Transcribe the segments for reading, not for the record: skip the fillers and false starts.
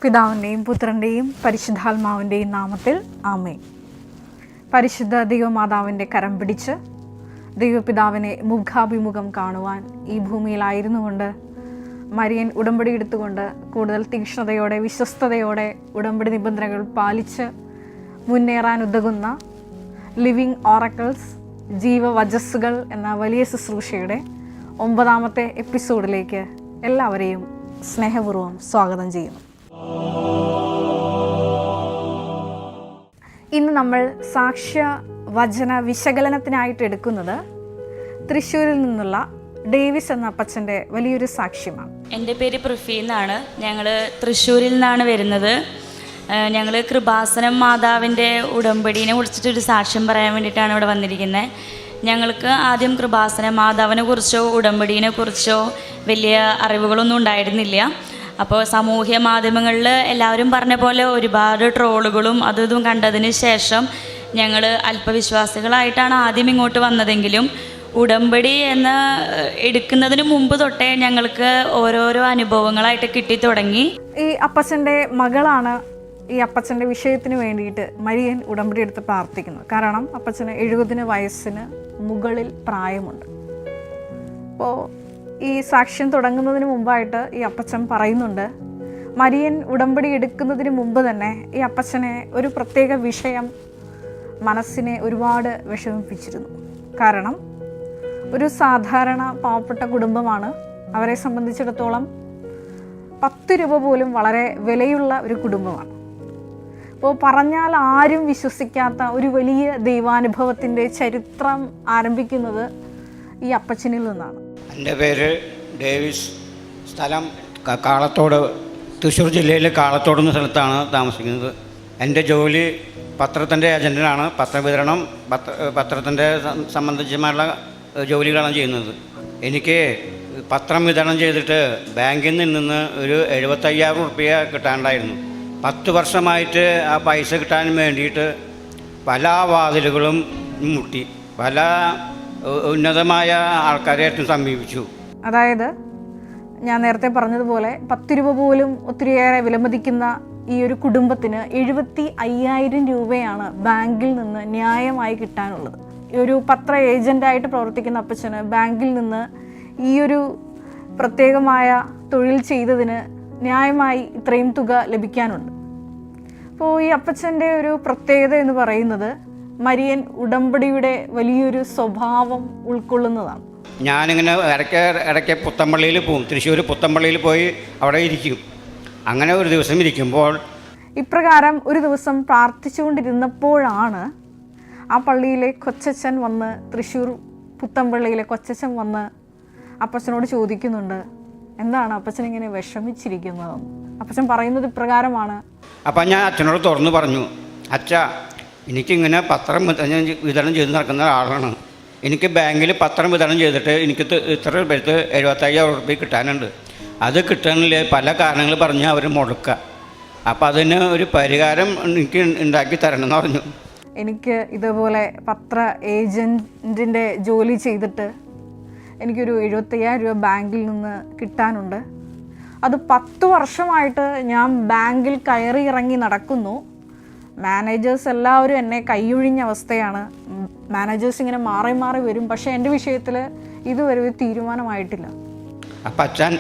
പിതാവിൻ്റെയും പുത്രൻ്റെയും പരിശുദ്ധാത്മാവിൻ്റെയും നാമത്തിൽ ആമേൻ. പരിശുദ്ധ ദൈവമാതാവിൻ്റെ കരം പിടിച്ച് ദൈവപിതാവിനെ മുഖാഭിമുഖം കാണുവാൻ ഈ ഭൂമിയിലായിരുന്നു കൊണ്ട് മരിയൻ ഉടമ്പടി എടുത്തുകൊണ്ട് കൂടുതൽ തീക്ഷ്ണതയോടെ വിശ്വസ്തയോടെ ഉടമ്പടി നിബന്ധനകൾ പാലിച്ച് മുന്നേറാൻ ഉതകുന്ന ലിവിങ് ഓറക്കിൾസ് ജീവവചസ്സുകൾ എന്ന വലിയ ശുശ്രൂഷയുടെ 9ാമത്തെ എപ്പിസോഡിലേക്ക് എല്ലാവരെയും സ്നേഹപൂർവ്വം സ്വാഗതം ചെയ്യുന്നു. ഇന്ന് നമ്മൾ സാക്ഷ്യ വചന വിശകലനത്തിനായിട്ട് എടുക്കുന്നത് തൃശ്ശൂരിൽ നിന്നുള്ള ഡേവിസ് എന്ന അപ്പച്ചൻ്റെ വലിയൊരു സാക്ഷ്യമാണ്. എൻ്റെ പേര് പൃഥ്വി എന്നാണ്. ഞങ്ങൾ തൃശ്ശൂരിൽ നിന്നാണ് വരുന്നത്. ഞങ്ങൾ കൃപാസനം മാതാവിൻ്റെ ഉടമ്പടീനെ കുറിച്ചിട്ടൊരു സാക്ഷ്യം പറയാൻ വേണ്ടിയിട്ടാണ് ഇവിടെ വന്നിരിക്കുന്നത്. ഞങ്ങൾക്ക് ആദ്യം കൃപാസന മാതാവിനെ കുറിച്ചോ ഉടമ്പടീനെ കുറിച്ചോ വലിയ അറിവുകളൊന്നും ഉണ്ടായിരുന്നില്ല. അപ്പോൾ സാമൂഹ്യ മാധ്യമങ്ങളിൽ എല്ലാവരും പറഞ്ഞ പോലെ ഒരുപാട് ട്രോളുകളും അതും കണ്ടതിന് ശേഷം ഞങ്ങൾ അല്പവിശ്വാസികളായിട്ടാണ് ആദ്യം ഇങ്ങോട്ട് വന്നതെങ്കിലും ഉടമ്പടി എടുക്കുന്നതിന് മുമ്പ് തൊട്ടേ ഞങ്ങൾക്ക് ഓരോരോ അനുഭവങ്ങളായിട്ട് കിട്ടി തുടങ്ങി. ഈ അപ്പച്ചൻ്റെ മകളാണ് ഈ അപ്പച്ചൻ്റെ വിഷയത്തിന് വേണ്ടിയിട്ട് മരിയൻ ഉടമ്പടി എടുത്ത് പ്രാർത്ഥിക്കുന്നത്. കാരണം അപ്പച്ചന് 70 വയസ്സിന് മുകളിൽ പ്രായമുണ്ട്. അപ്പോൾ ഈ സാക്ഷ്യം തുടങ്ങുന്നതിന് മുമ്പായിട്ട് ഈ അപ്പച്ചൻ പറയുന്നുണ്ട്, മരിയൻ ഉടമ്പടി എടുക്കുന്നതിന് മുമ്പ് തന്നെ ഈ അപ്പച്ചനെ ഒരു പ്രത്യേക വിഷയം മനസ്സിനെ ഒരുപാട് വിഷമിപ്പിച്ചിരുന്നു. കാരണം ഒരു സാധാരണ പാവപ്പെട്ട കുടുംബമാണ്. അവരെ സംബന്ധിച്ചിടത്തോളം 10 രൂപ പോലും വളരെ വിലയുള്ള ഒരു കുടുംബമാണ്. അപ്പോൾ പറഞ്ഞാൽ ആരും വിശ്വസിക്കാത്ത ഒരു വലിയ ദൈവാനുഭവത്തിൻ്റെ ചരിത്രം ആരംഭിക്കുന്നത് ഈ അപ്പച്ചനിൽ നിന്നാണ്. എൻ്റെ പേര് ഡേവിസ്, സ്ഥലം കാളത്തോട്, തൃശ്ശൂർ ജില്ലയിലെ കാളത്തോട് എന്ന സ്ഥലത്താണ് താമസിക്കുന്നത്. എൻ്റെ ജോലി പത്രത്തിൻ്റെ ഏജൻറ്റിനാണ്. പത്രവിതരണം, പത്രത്തിൻ്റെ സംബന്ധിച്ചുള്ള ജോലികളാണ് ചെയ്യുന്നത്. എനിക്ക് പത്രം വിതരണം ചെയ്തിട്ട് ബാങ്കിൽ നിന്ന് ഒരു 75,000 റുപ്യ കിട്ടാനുണ്ടായിരുന്നു. 10 വർഷമായിട്ട് ആ പൈസ കിട്ടാൻ വേണ്ടിയിട്ട് പല വാതിലുകളും മുട്ടി, പല ഉന്നതമായ ആൾക്കാരെയായിട്ടും സമീപിച്ചു. അതായത് ഞാൻ നേരത്തെ പറഞ്ഞതുപോലെ 10 രൂപ പോലും ഒത്തിരിയേറെ വിലമതിക്കുന്ന ഈ ഒരു കുടുംബത്തിന് 75,000 രൂപയാണ് ബാങ്കിൽ നിന്ന് ന്യായമായി കിട്ടാനുള്ളത്. ഈ ഒരു പത്ര ഏജൻ്റായിട്ട് പ്രവർത്തിക്കുന്ന അപ്പച്ചന് ബാങ്കിൽ നിന്ന് ഈ ഒരു പ്രത്യേകമായ തൊഴിൽ ചെയ്തതിന് ന്യായമായി ഇത്രയും തുക ലഭിക്കാനുണ്ട്. അപ്പോൾ ഈ അപ്പച്ചൻ്റെ ഒരു പ്രത്യേകത എന്ന് പറയുന്നത് മരിയൻ ഉടമ്പടിയുടെ വലിയൊരു സ്വഭാവം ഉൾക്കൊള്ളുന്നതാണ്. ഞാനിങ്ങനെ ഇടയ്ക്ക് പുത്തമ്പള്ളിയിൽ പോകും. തൃശ്ശൂർ പുത്തമ്പള്ളിയിൽ പോയി അവിടെ ഇരിക്കും. അങ്ങനെ ഒരു ദിവസം ഇരിക്കുമ്പോൾ ഇപ്രകാരം ഒരു ദിവസം പ്രാർത്ഥിച്ചുകൊണ്ടിരുന്നപ്പോഴാണ് ആ പള്ളിയിലെ കൊച്ചച്ഛൻ വന്ന്, തൃശ്ശൂർ പുത്തമ്പള്ളിയിലെ കൊച്ചച്ഛൻ വന്ന് അപ്പച്ചനോട് ചോദിക്കുന്നുണ്ട്, എന്താണ് അപ്പച്ചൻ ഇങ്ങനെ വിഷമിച്ചിരിക്കുന്നതെന്ന്. അപ്പച്ചൻ പറയുന്നത് ഇപ്രകാരമാണ്. അപ്പം ഞാൻ അച്ഛനോട് തുറന്നു പറഞ്ഞു, അച്ഛാ, എനിക്കിങ്ങനെ പത്രം വിതരണം ചെയ്ത് നടക്കുന്ന ആളാണ്. എനിക്ക് ബാങ്കിൽ പത്രം വിതരണം ചെയ്തിട്ട് എനിക്ക് ഇത്ര പേർക്ക് 75,000 റുപ്യ കിട്ടാനുണ്ട്. അത് കിട്ടാനില്ല, പല കാരണങ്ങൾ പറഞ്ഞ് അവർ മുടക്കുക. അപ്പം അതിന് ഒരു പരിഹാരം എനിക്ക് ഉണ്ടാക്കി തരണം എന്ന് പറഞ്ഞു. എനിക്ക് ഇതേപോലെ പത്ര ഏജൻറ്റിൻ്റെ ജോലി ചെയ്തിട്ട് എനിക്കൊരു 75,000 രൂപ ബാങ്കിൽ നിന്ന് കിട്ടാനുണ്ട്. അത് 10 വർഷമായിട്ട് ഞാൻ ബാങ്കിൽ കയറി ഇറങ്ങി നടക്കുന്നു. മാനേജേഴ്സ് എല്ലാവരും എന്നെ കൈയൊഴിഞ്ഞ അവസ്ഥയാണ്. മാനേജേഴ്സ് ഇങ്ങനെ മാറി മാറി വരും, പക്ഷേ എൻ്റെ വിഷയത്തിൽ ഇതുവരെ ഒരു തീരുമാനമായിട്ടില്ല. അപ്പം അച്ഛൻ,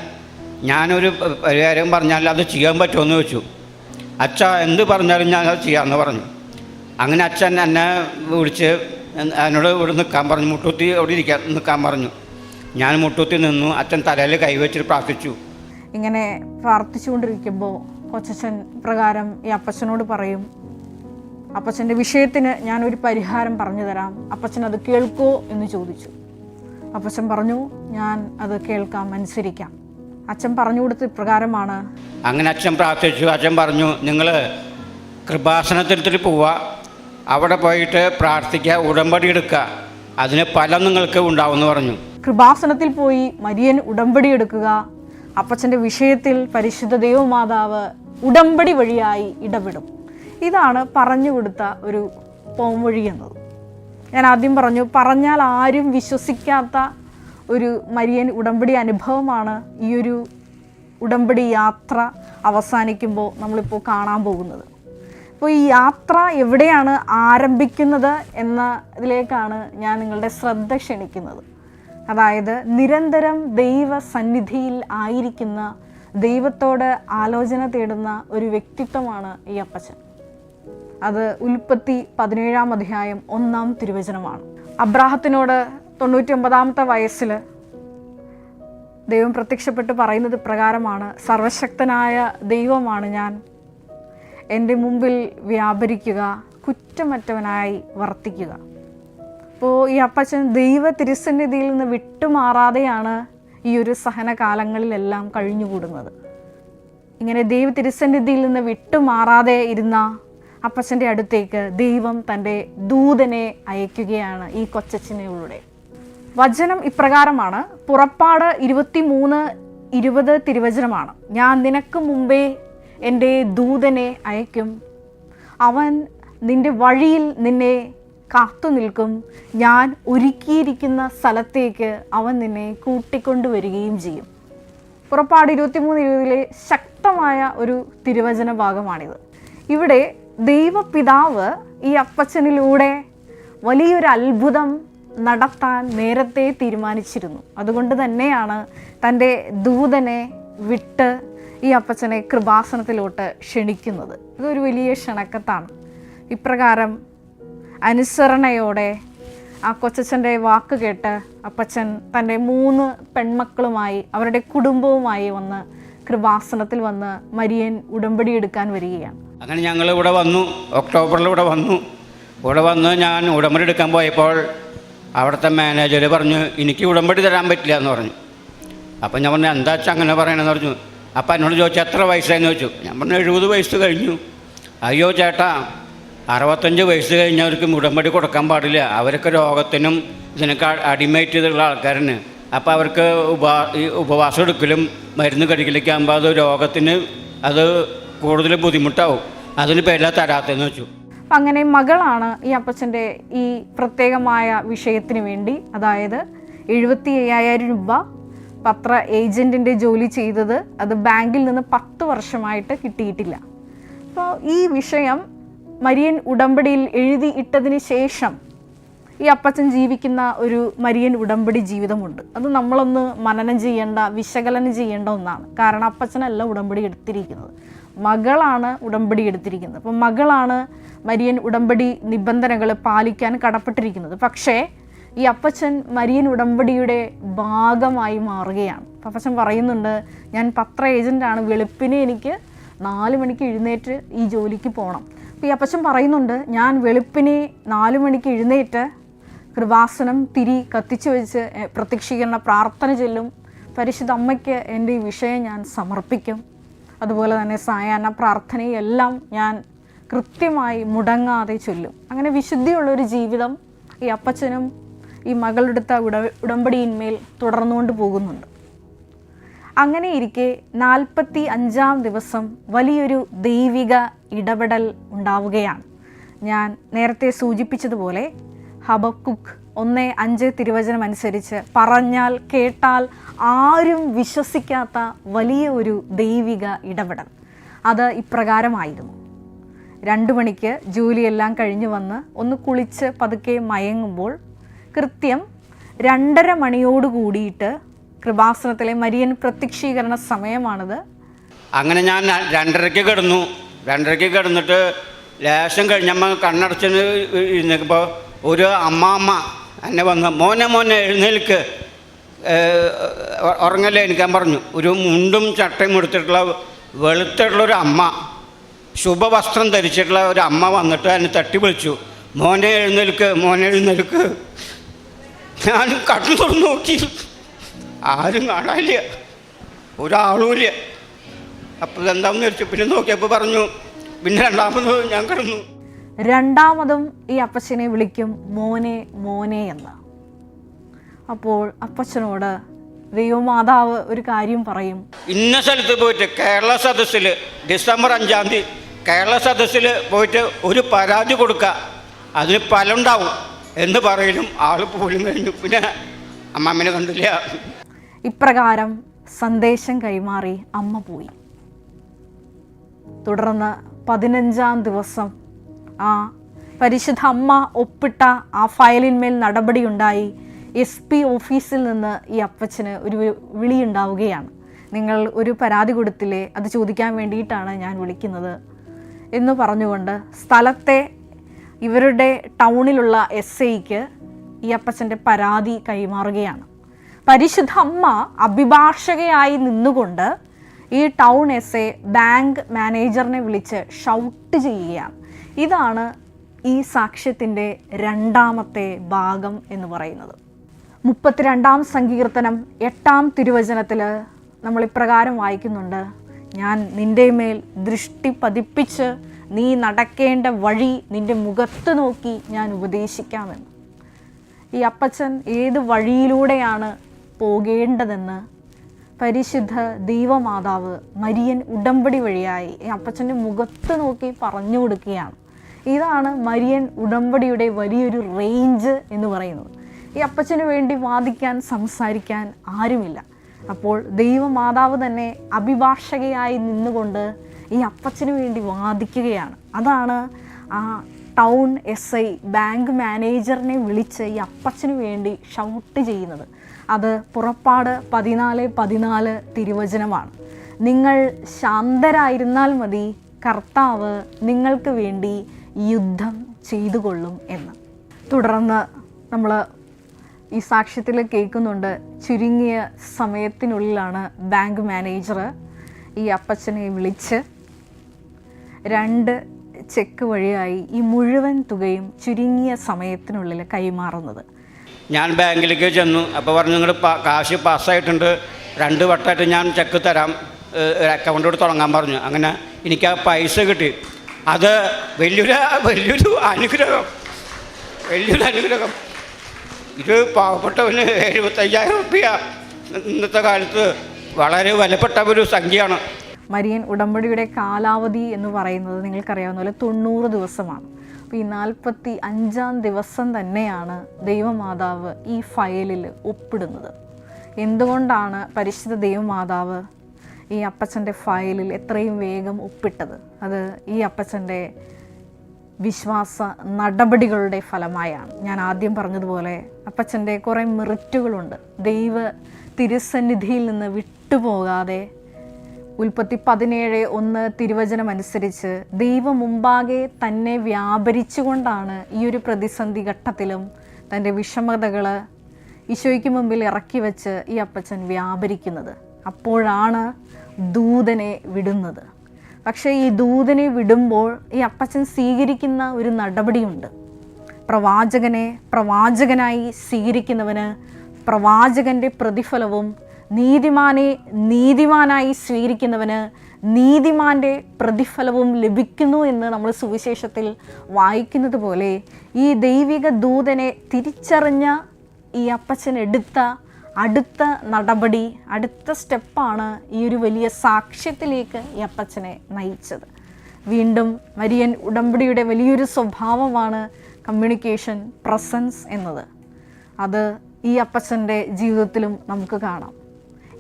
ഞാനൊരു പരിഹാരം പറഞ്ഞാൽ അത് ചെയ്യാൻ പറ്റുമെന്ന് ചോദിച്ചു. അച്ഛ എന്ത് പറഞ്ഞാലും ഞാൻ അത് ചെയ്യാമെന്ന് പറഞ്ഞു. അങ്ങനെ അച്ഛൻ എന്നെ വിളിച്ച് എന്നോട് ഇവിടെ നിൽക്കാൻ പറഞ്ഞു, മുട്ടൂത്തി അവിടെ നിൽക്കാൻ പറഞ്ഞു. ഞാൻ മുട്ടൂത്തി നിന്നു. അച്ഛൻ തലയിൽ കൈവച്ചിട്ട് പ്രാർത്ഥിച്ചു. ഇങ്ങനെ പ്രാർത്ഥിച്ചുകൊണ്ടിരിക്കുമ്പോൾ കൊച്ചച്ഛൻ പ്രകാരം ഈ അപ്പച്ചനോട് പറയും, അപ്പച്ചൻ്റെ വിഷയത്തിന് ഞാനൊരു പരിഹാരം പറഞ്ഞു തരാം, അപ്പച്ചൻ അത് കേൾക്കോ എന്ന് ചോദിച്ചു. അപ്പച്ചൻ പറഞ്ഞു, ഞാൻ അത് കേൾക്കാം, അനുസരിക്കാം. അച്ഛൻ പറഞ്ഞു കൊടുത്ത ഇപ്രകാരമാണ്. അങ്ങനെ അച്ഛൻ പ്രാർത്ഥിച്ചു. അച്ഛൻ പറഞ്ഞു, നിങ്ങൾ കൃപാസനത്തിൽ പോവുക, അവിടെ പോയിട്ട് പ്രാർത്ഥിക്കുക, ഉടമ്പടി എടുക്കുക, അതിന് ഫലം നിങ്ങൾക്ക് ഉണ്ടാവുമെന്ന് പറഞ്ഞു. കൃപാസനത്തിൽ പോയി മരിയൻ ഉടമ്പടി എടുക്കുക, അപ്പച്ചൻ്റെ വിഷയത്തിൽ പരിശുദ്ധ ദൈവമാതാവ് ഉടമ്പടി വഴിയായി ഇടപെടും. ഇതാണ് പറഞ്ഞു കൊടുത്ത ഒരു പോംവഴി എന്നത്. ഞാൻ ആദ്യം പറഞ്ഞു, പറഞ്ഞാൽ ആരും വിശ്വസിക്കാത്ത ഒരു മരിയൻ ഉടമ്പടി അനുഭവമാണ് ഈ ഒരു ഉടമ്പടി യാത്ര അവസാനിക്കുമ്പോൾ നമ്മളിപ്പോൾ കാണാൻ പോകുന്നത്. അപ്പോൾ ഈ യാത്ര എവിടെയാണ് ആരംഭിക്കുന്നത് എന്ന ഇതിലേക്കാണ് ഞാൻ നിങ്ങളുടെ ശ്രദ്ധ ക്ഷണിക്കുന്നത്. അതായത് നിരന്തരം ദൈവ സന്നിധിയിൽ ആയിരിക്കുന്ന, ദൈവത്തോട് ആലോചന തേടുന്ന ഒരു വ്യക്തിത്വമാണ് ഈ അപ്പച്ചൻ. അത് ഉൽപ്പത്തി 17-ാം അധ്യായം 1-ാം തിരുവചനമാണ്. അബ്രാഹത്തിനോട് 99-ാമത്തെ വയസ്സിൽ ദൈവം പ്രത്യക്ഷപ്പെട്ട് പറയുന്നത് പ്രകാരമാണ്, സർവശക്തനായ ദൈവമാണ് ഞാൻ, എൻ്റെ മുമ്പിൽ വ്യാപരിക്കുക, കുറ്റമറ്റവനായി വർത്തിക്കുക. അപ്പോൾ ഈ അപ്പച്ചൻ ദൈവ തിരുസന്നിധിയിൽ നിന്ന് വിട്ടുമാറാതെയാണ് ഈ ഒരു സഹനകാലങ്ങളിലെല്ലാം കഴിഞ്ഞുകൂടുന്നത്. ഇങ്ങനെ ദൈവ തിരുസന്നിധിയിൽ നിന്ന് വിട്ടുമാറാതെ ഇരുന്ന അപ്പച്ചൻ്റെ അടുത്തേക്ക് ദൈവം തൻ്റെ ദൂതനെ അയക്കുകയാണ് ഈ കൊച്ചച്ഛനിലൂടെ. വചനം ഇപ്രകാരമാണ്. പുറപ്പാട് 23:20 തിരുവചനമാണ്. ഞാൻ നിനക്ക് മുമ്പേ എൻ്റെ ദൂതനെ അയക്കും, അവൻ നിൻ്റെ വഴിയിൽ നിന്നെ കാത്തു നിൽക്കും, ഞാൻ ഒരുക്കിയിരിക്കുന്ന സ്ഥലത്തേക്ക് അവൻ നിന്നെ കൂട്ടിക്കൊണ്ടുവരികയും ചെയ്യും. പുറപ്പാട് 23:20 ശക്തമായ ഒരു തിരുവചന ഭാഗമാണിത്. ഇവിടെ ദൈവപിതാവ് ഈ അപ്പച്ചനിലൂടെ വലിയൊരു അത്ഭുതം നടത്താൻ നേരത്തെ തീരുമാനിച്ചിരുന്നു. അതുകൊണ്ട് തന്നെയാണ് തൻ്റെ ദൂതനെ വിട്ട് ഈ അപ്പച്ചനെ കൃപാസനത്തിലോട്ട് ക്ഷണിക്കുന്നത്. ഇതൊരു വലിയ ക്ഷണക്കത്താണ്. ഇപ്രകാരം അനുസരണയോടെ ആ കൊച്ചച്ഛൻ്റെ വാക്ക് കേട്ട് അപ്പച്ചൻ തൻ്റെ 3 പെൺമക്കളുമായി അവരുടെ കുടുംബവുമായി വന്ന് കൃപാസനത്തിൽ വന്ന് മരിയൻ ഉടമ്പടി എടുക്കാൻ വരികയാണ്. അങ്ങനെ ഞങ്ങൾ ഇവിടെ വന്നു. ഒക്ടോബറിൽ ഇവിടെ വന്ന് ഞാൻ ഉടമ്പടി എടുക്കാൻ പോയപ്പോൾ അവിടുത്തെ മാനേജർ പറഞ്ഞു, എനിക്ക് ഉടമ്പടി തരാൻ പറ്റില്ല എന്ന് പറഞ്ഞു. അപ്പം ഞാൻ പറഞ്ഞു, എന്താ വെച്ചാൽ അങ്ങനെ പറയണമെന്ന് പറഞ്ഞു. അപ്പം എന്നോട് ചോദിച്ചു, എത്ര വയസ്സായെന്ന് ചോദിച്ചു. ഞാൻ പറഞ്ഞു, 70 വയസ്സ് കഴിഞ്ഞു. അയ്യോ ചേട്ടാ, 65 വയസ്സ് കഴിഞ്ഞവർക്ക് ഉടമ്പടി കൊടുക്കാൻ പാടില്ല, അവർക്ക് രോഗത്തിനും ഇതിനൊക്കെ അടിമേറ്റ് ചെയ്തുള്ള ആൾക്കാരാണ്. അപ്പോൾ അവർക്ക് ഉപവാസം എടുക്കലും മരുന്ന് കഴിക്കലൊക്കെ ആകുമ്പോൾ അത് രോഗത്തിന് അത് കൂടുതൽ ബുദ്ധിമുട്ടാവും, അതിന് പേരില തരാത്തെന്ന് വെച്ചു. അപ്പം അങ്ങനെ മകളാണ് ഈ അപ്പച്ചൻ്റെ ഈ പ്രത്യേകമായ വിഷയത്തിന് വേണ്ടി, അതായത് 75,000 രൂപ പത്ര ഏജൻറ്റിൻ്റെ ജോലി ചെയ്തത്, അത് ബാങ്കിൽ നിന്ന് 10 വർഷമായിട്ട് കിട്ടിയിട്ടില്ല. അപ്പോൾ ഈ വിഷയം മരിയൻ ഉടമ്പടിയിൽ എഴുതി ഇട്ടതിന് ശേഷം ഈ അപ്പച്ചൻ ജീവിക്കുന്ന ഒരു മരിയൻ ഉടമ്പടി ജീവിതമുണ്ട്. അത് നമ്മളൊന്ന് മനനം ചെയ്യേണ്ട, വിശകലനം ചെയ്യേണ്ട ഒന്നാണ്. കാരണം അപ്പച്ചനല്ല ഉടമ്പടി എടുത്തിരിക്കുന്നത്, മകളാണ് ഉടമ്പടി എടുത്തിരിക്കുന്നത്. അപ്പം മകളാണ് മരിയൻ ഉടമ്പടി നിബന്ധനകൾ പാലിക്കാൻ കടപ്പെട്ടിരിക്കുന്നത്. പക്ഷേ ഈ അപ്പച്ചൻ മരിയൻ ഉടമ്പടിയുടെ ഭാഗമായി മാറുകയാണ്. അപ്പച്ചൻ പറയുന്നുണ്ട്, ഞാൻ പത്ര ഏജൻ്റാണ്, വെളുപ്പിനെ എനിക്ക് 4 മണിക്ക് എഴുന്നേറ്റ് ഈ ജോലിക്ക് പോകണം. അപ്പോൾ ഈ അപ്പച്ചൻ പറയുന്നുണ്ട്, ഞാൻ വെളുപ്പിനെ 4 മണിക്ക് എഴുന്നേറ്റ് കൃപാസനം തിരി കത്തിച്ചു വെച്ച് പ്രത്യക്ഷീകരണ പ്രാർത്ഥന ചൊല്ലും, പരിശുദ്ധ അമ്മയ്ക്ക് എൻ്റെ ഈ വിഷയം ഞാൻ സമർപ്പിക്കും, അതുപോലെ തന്നെ സായാഹ്ന പ്രാർത്ഥനയെല്ലാം ഞാൻ കൃത്യമായി മുടങ്ങാതെ ചൊല്ലും. അങ്ങനെ വിശുദ്ധിയുള്ളൊരു ജീവിതം ഈ അപ്പച്ചനും ഈ മകളെടുത്ത ഉടമ്പടിയിന്മേൽ തുടർന്നുകൊണ്ട് പോകുന്നുണ്ട്. അങ്ങനെ ഇരിക്കെ 45-ാം ദിവസം വലിയൊരു ദൈവിക ഇടപെടൽ ഉണ്ടാവുകയാണ്. ഞാൻ നേരത്തെ സൂചിപ്പിച്ചതുപോലെ ഹബക്കുക്ക് 1:5 തിരുവചനം അനുസരിച്ച് പറഞ്ഞാൽ കേട്ടാൽ ആരും വിശ്വസിക്കാത്ത വലിയ ഒരു ദൈവിക ഇടപെടൽ. അത് ഇപ്രകാരമായിരുന്നു. 2 മണിക്ക് ജോലിയെല്ലാം കഴിഞ്ഞ് വന്ന് ഒന്ന് കുളിച്ച് പതുക്കെ മയങ്ങുമ്പോൾ കൃത്യം 2:30 മണിയോട് കൂടിയിട്ട് കൃപാസനത്തിലെ മരിയൻ പ്രത്യക്ഷീകരണ സമയമാണിത്. അങ്ങനെ ഞാൻ 2:30-ക്ക് കിടന്നു. 2:30-ക്ക് കിടന്നിട്ട് ലേശം കഴിഞ്ഞമ്മ കണ്ണടച്ച് ഇരുന്നപ്പോൾ ഒരു അമ്മാമ്മ എന്നെ വന്ന്, മോനെ എഴുന്നേൽക്ക്, ഉറങ്ങല്ലേ എനിക്കാൻ പറഞ്ഞു. ഒരു മുണ്ടും ചട്ടയും എടുത്തിട്ടുള്ള വെളുത്തിട്ടുള്ളൊരു അമ്മ, ശുഭവസ്ത്രം ധരിച്ചിട്ടുള്ള ഒരു അമ്മ വന്നിട്ട് എന്നെ തട്ടി വിളിച്ചു, മോനെ എഴുന്നേൽക്ക്. ഞാൻ കണ്ണു തുറന്നു നോക്കി, ആരും കാണാനില്ല, ഒരാളുമില്ല. അപ്പോൾ എന്താണെന്ന് വെച്ചു. പിന്നെ നോക്കിയപ്പോൾ പറഞ്ഞു, പിന്നെ രണ്ടാമത് ഞാൻ കിടന്നു. രണ്ടാമതും ഈ അപ്പച്ചനെ വിളിക്കും മോനെ എന്ന്. അപ്പോൾ അപ്പച്ചനോട് ദൈവമാതാവ് ഒരു കാര്യം പറയും. ഇന്ന സ്ഥലത്ത് പോയിട്ട് കേരള സദസ്സിൽ ഡിസംബർ 5-ാം തീയതി കേരള സദസ്സിൽ പോയിട്ട് ഒരു പരാതി കൊടുക്കുക, അതിന് ഫലം ഉണ്ടാവും എന്ന് പറയലും ആൾ പോലും കഴിഞ്ഞു. പിന്നെ അമ്മമ്മനെ കണ്ടില്ല. ഇപ്രകാരം സന്ദേശം കൈമാറി അമ്മ പോയി. തുടർന്ന് 15-ാം ദിവസം ആ പരിശുദ്ധ അമ്മ ഒപ്പിട്ട ആ ഫയലിന്മേൽ നടപടിയുണ്ടായി. SP ഓഫീസിൽ നിന്ന് ഈ അപ്പച്ചന് ഒരു വിളിയുണ്ടാവുകയാണ്. നിങ്ങൾ ഒരു പരാതി കൊടുത്തില്ലേ, അത് ചോദിക്കാൻ വേണ്ടിയിട്ടാണ് ഞാൻ വിളിക്കുന്നത് എന്ന് പറഞ്ഞുകൊണ്ട് സ്ഥലത്തെ ഇവരുടെ ടൗണിലുള്ള SIക്ക് ഈ അപ്പച്ചൻ്റെ പരാതി കൈമാറുകയാണ്. പരിശുദ്ധ അമ്മ അഭിഭാഷകയായി നിന്നുകൊണ്ട് ഈ ടൗൺ SA ബാങ്ക് മാനേജറിനെ വിളിച്ച് ഷൗട്ട് ചെയ്യുകയാണ്. ഇതാണ് ഈ സാക്ഷ്യത്തിൻ്റെ 2ാമത്തെ ഭാഗം എന്ന് പറയുന്നത്. 32-ാം സങ്കീർത്തനം 8-ാം തിരുവചനത്തിൽ നമ്മൾ ഇപ്രകാരം വായിക്കുന്നുണ്ട്: ഞാൻ നിൻ്റെ മേൽ ദൃഷ്ടി പതിപ്പിച്ച് നീ നടക്കേണ്ട വഴി നിൻ്റെ മുഖത്ത് നോക്കി ഞാൻ ഉപദേശിക്കാമെന്ന്. ഈ അപ്പച്ചൻ ഏത് വഴിയിലൂടെയാണ് പോകേണ്ടതെന്ന് പരിശുദ്ധ ദൈവമാതാവ് മരിയൻ ഉടമ്പടി വഴിയായി ഈ അപ്പച്ചൻ്റെ മുഖത്ത് നോക്കി പറഞ്ഞു കൊടുക്കുകയാണ്. ഇതാണ് മരിയൻ ഉടമ്പടിയുടെ വലിയൊരു റേഞ്ച് എന്ന് പറയുന്നത്. ഈ അപ്പച്ചന് വേണ്ടി വാദിക്കാൻ സംസാരിക്കാൻ ആരുമില്ല. അപ്പോൾ ദൈവമാതാവ് തന്നെ അഭിഭാഷകയായി നിന്നുകൊണ്ട് ഈ അപ്പച്ചന് വേണ്ടി വാദിക്കുകയാണ്. അതാണ് ആ ടൗൺ SI ബാങ്ക് മാനേജറിനെ വിളിച്ച് ഈ അപ്പച്ചന് വേണ്ടി ഷൗട്ട് ചെയ്യുന്നത്. അത് പുറപ്പാട് 14:14 തിരുവചനമാണ്. നിങ്ങൾ ശാന്തരായിരുന്നാൽ മതി, കർത്താവ് നിങ്ങൾക്ക് വേണ്ടി യുദ്ധം ചെയ്തു കൊള്ളും എന്ന്. തുടർന്ന് നമ്മൾ ഈ സാക്ഷ്യത്തിൽ കേൾക്കുന്നുണ്ട്, ചുരുങ്ങിയ സമയത്തിനുള്ളിലാണ് ബാങ്ക് മാനേജർ ഈ അപ്പച്ചനെ വിളിച്ച് 2 ചെക്ക് വഴിയായി ഈ മുഴുവൻ തുകയും ചുരുങ്ങിയ സമയത്തിനുള്ളിൽ കൈമാറുന്നത്. ഞാൻ ബാങ്കിലേക്ക് ചെന്നു. അപ്പോൾ പറഞ്ഞു, നിങ്ങൾ കാശ് പാസ്സായിട്ടുണ്ട്, 2 വട്ടമായിട്ട് ഞാൻ ചെക്ക് തരാം, അക്കൗണ്ടോട് തുടങ്ങാൻ പറഞ്ഞു. അങ്ങനെ എനിക്ക് ആ പൈസ കിട്ടി. അത് വലിയൊരു അനുഗ്രഹം, വലിയൊരു അനുഗ്രഹം. ഇത് പാവപ്പെട്ടവന് 75,000 രൂപ ഇന്നത്തെ കാലത്ത് വളരെ വിലപ്പെട്ട ഒരു സംഖ്യയാണ്. മരിയൻ ഉടമ്പടിയുടെ കാലാവധി എന്ന് പറയുന്നത് നിങ്ങൾക്കറിയാവുന്ന പോലെ 90 ദിവസമാണ്. അപ്പോൾ ഈ 45-ാം ദിവസം തന്നെയാണ് ദൈവമാതാവ് ഈ ഫയലിൽ ഒപ്പിടുന്നത്. എന്തുകൊണ്ടാണ് പരിശുദ്ധ ദൈവമാതാവ് ഈ അപ്പച്ചൻ്റെ ഫയലിൽ എത്രയും വേഗം ഒപ്പിട്ടത്? അത് ഈ അപ്പച്ചൻ്റെ വിശ്വാസ നടപടികളുടെ ഫലമായാണ്. ഞാൻ ആദ്യം പറഞ്ഞതുപോലെ അപ്പച്ചൻ്റെ കുറേ മെറിറ്റുകളുണ്ട്. ദൈവ തിരുസന്നിധിയിൽ നിന്ന് വിട്ടുപോകാതെ ഉൽപ്പത്തി 17:1 തിരുവചനം അനുസരിച്ച് ദൈവം മുമ്പാകെ തന്നെ വ്യാപരിച്ചുകൊണ്ടാണ് ഈ ഒരു പ്രതിസന്ധി ഘട്ടത്തിലും തൻ്റെ വിഷമതകൾ ഈശോയ്ക്ക് മുമ്പിൽ ഇറക്കി വെച്ച് ഈ അപ്പച്ചൻ വ്യാപരിക്കുന്നത്. അപ്പോഴാണ് ദൂതനെ വിടുന്നത്. പക്ഷേ ഈ ദൂതനെ വിടുമ്പോൾ ഈ അപ്പച്ചൻ സ്വീകരിക്കുന്ന ഒരു നടപടിയുണ്ട്. പ്രവാചകനെ പ്രവാചകനായി സ്വീകരിക്കുന്നവന് പ്രവാചകൻ്റെ പ്രതിഫലവും, നീതിമാനെ നീതിമാനായി സ്വീകരിക്കുന്നവന് നീതിമാൻ്റെ പ്രതിഫലവും ലഭിക്കുന്നു എന്ന് നമ്മൾ സുവിശേഷത്തിൽ വായിക്കുന്നത് പോലെ ഈ ദൈവിക ദൂതനെ തിരിച്ചറിഞ്ഞ ഈ അപ്പച്ചൻ എടുത്ത അടുത്ത നടപടി, അടുത്ത സ്റ്റെപ്പാണ് ഈ ഒരു വലിയ സാക്ഷ്യത്തിലേക്ക് ഈ അപ്പച്ചനെ നയിച്ചത്. വീണ്ടും മരിയൻ ഉടമ്പടിയുടെ വലിയൊരു സ്വഭാവമാണ് കമ്മ്യൂണിക്കേഷൻ, പ്രസൻസ് എന്നത്. അത് ഈ അപ്പച്ചൻ്റെ ജീവിതത്തിലും നമുക്ക് കാണാം.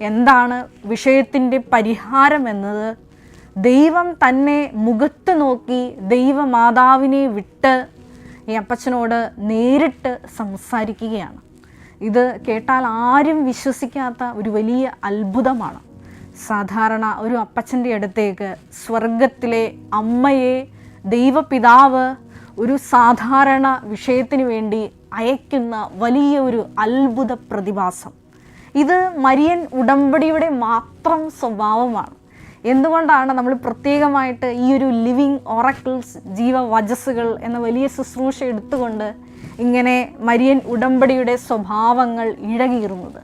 എന്താണ് വിഷയത്തിൻ്റെ പരിഹാരം എന്നത് ദൈവം തന്നെ മുഖത്ത് നോക്കി ദൈവമാതാവിനെ വിട്ട് ഈ അപ്പച്ചനോട് നേരിട്ട് സംസാരിക്കുകയാണ്. ഇത് കേട്ടാൽ ആരും വിശ്വസിക്കാത്ത ഒരു വലിയ അത്ഭുതമാണ്. സാധാരണ ഒരു അപ്പച്ചൻ്റെ അടുത്തേക്ക് സ്വർഗത്തിലെ അമ്മയെ ദൈവപിതാവ് ഒരു സാധാരണ വിഷയത്തിന് വേണ്ടി അയക്കുന്ന വലിയ ഒരു അത്ഭുത പ്രതിഭാസം. ഇത് മരിയൻ ഉടമ്പടിയുടെ മാത്രം സ്വഭാവമാണ്. എന്തുകൊണ്ടാണ് നമ്മൾ പ്രത്യേകമായിട്ട് ഈ ഒരു ലിവിങ് ഓറക്കിൾസ്, ജീവവചസ്സുകൾ എന്ന വലിയ ശുശ്രൂഷ എടുത്തുകൊണ്ട് ഇങ്ങനെ മരിയൻ ഉടമ്പടിയുടെ സ്വഭാവങ്ങൾ ഇഴകീറുന്നത്?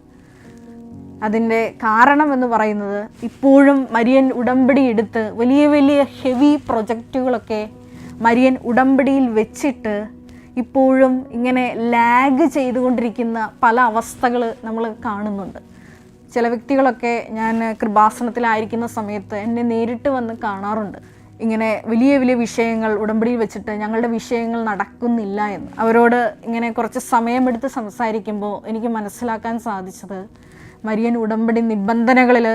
അതിൻ്റെ കാരണമെന്ന് പറയുന്നത് ഇപ്പോഴും മരിയൻ ഉടമ്പടി എടുത്ത് വലിയ വലിയ ഹെവി പ്രൊജക്റ്റുകളൊക്കെ മരിയൻ ഉടമ്പടിയിൽ വെച്ചിട്ട് ഇപ്പോഴും ഇങ്ങനെ ലാഗ് ചെയ്തുകൊണ്ടിരിക്കുന്ന പല അവസ്ഥകൾ നമ്മൾ കാണുന്നുണ്ട്. ചില വ്യക്തികളൊക്കെ ഞാൻ കൃപാസനത്തിലായിരിക്കുന്ന സമയത്ത് എന്നെ നേരിട്ട് വന്ന് കാണാറുണ്ട്. ഇങ്ങനെ വലിയ വലിയ വിഷയങ്ങൾ ഉടമ്പടിയിൽ വെച്ചിട്ട് ഞങ്ങളുടെ വിഷയങ്ങൾ നടക്കുന്നില്ല എന്ന്. അവരോട് ഇങ്ങനെ കുറച്ച് സമയമെടുത്ത് സംസാരിക്കുമ്പോൾ എനിക്ക് മനസ്സിലാക്കാൻ സാധിച്ചത് മരിയൻ ഉടമ്പടി നിബന്ധനകളിൽ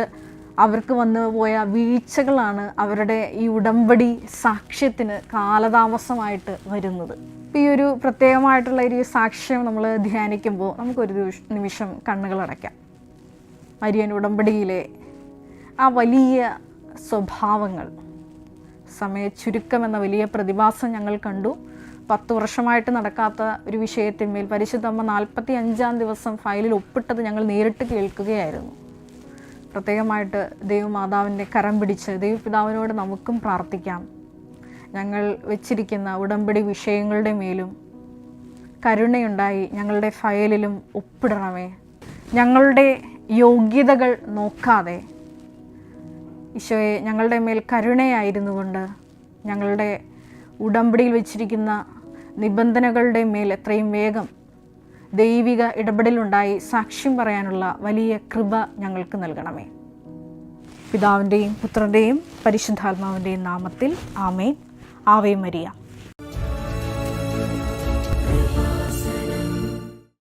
അവർക്ക് വന്നു പോയ വീഴ്ചകളാണ് അവരുടെ ഈ ഉടമ്പടി സാക്ഷ്യത്തിന് കാലതാമസമായിട്ട് വരുന്നത്. ഈ ഒരു പ്രത്യേകമായിട്ടുള്ള ഒരു സാക്ഷ്യം നമ്മൾ ധ്യാനിക്കുമ്പോൾ നമുക്കൊരു നിമിഷം കണ്ണുകളടയ്ക്കാം. മരിയൻ ഉടമ്പടിയിലെ ആ വലിയ സ്വഭാവങ്ങൾ, സമയച്ചുരുക്കം എന്ന വലിയ പ്രതിഭാസം ഞങ്ങൾ കണ്ടു. 10 വർഷമായിട്ട് നടക്കാത്ത ഒരു വിഷയത്തിന്മേൽ പരിശുദ്ധമ്മ 45-ാം ദിവസം ഫയലിൽ ഒപ്പിട്ടത് ഞങ്ങൾ നേരിട്ട് കേൾക്കുകയായിരുന്നു. പ്രത്യേകമായിട്ട് ദൈവമാതാവിൻ്റെ കരം പിടിച്ച് ദൈവപിതാവിനോട് നമുക്കും പ്രാർത്ഥിക്കാം. ഞങ്ങൾ വെച്ചിരിക്കുന്ന ഉടമ്പടി വിഷയങ്ങളുടെ മേലും കരുണയുണ്ടായി ഞങ്ങളുടെ ഫയലിലും ഒപ്പിടണമേ. ഞങ്ങളുടെ യോഗ്യതകൾ നോക്കാതെ ഈശോയെ ഞങ്ങളുടെ മേൽ കരുണയായിരുന്നു കൊണ്ട് ഞങ്ങളുടെ ഉടമ്പടിയിൽ വെച്ചിരിക്കുന്ന നിബന്ധനകളുടെ മേൽ എത്രയും വേഗം ദൈവിക ഇടപെടലുണ്ടായി സാക്ഷ്യം പറയാനുള്ള വലിയ കൃപ ഞങ്ങൾക്ക് നൽകണമേ. പിതാവിൻ്റെയും പുത്രൻ്റെയും പരിശുദ്ധാത്മാവിൻ്റെയും നാമത്തിൽ ആമേൻ. Ave Maria.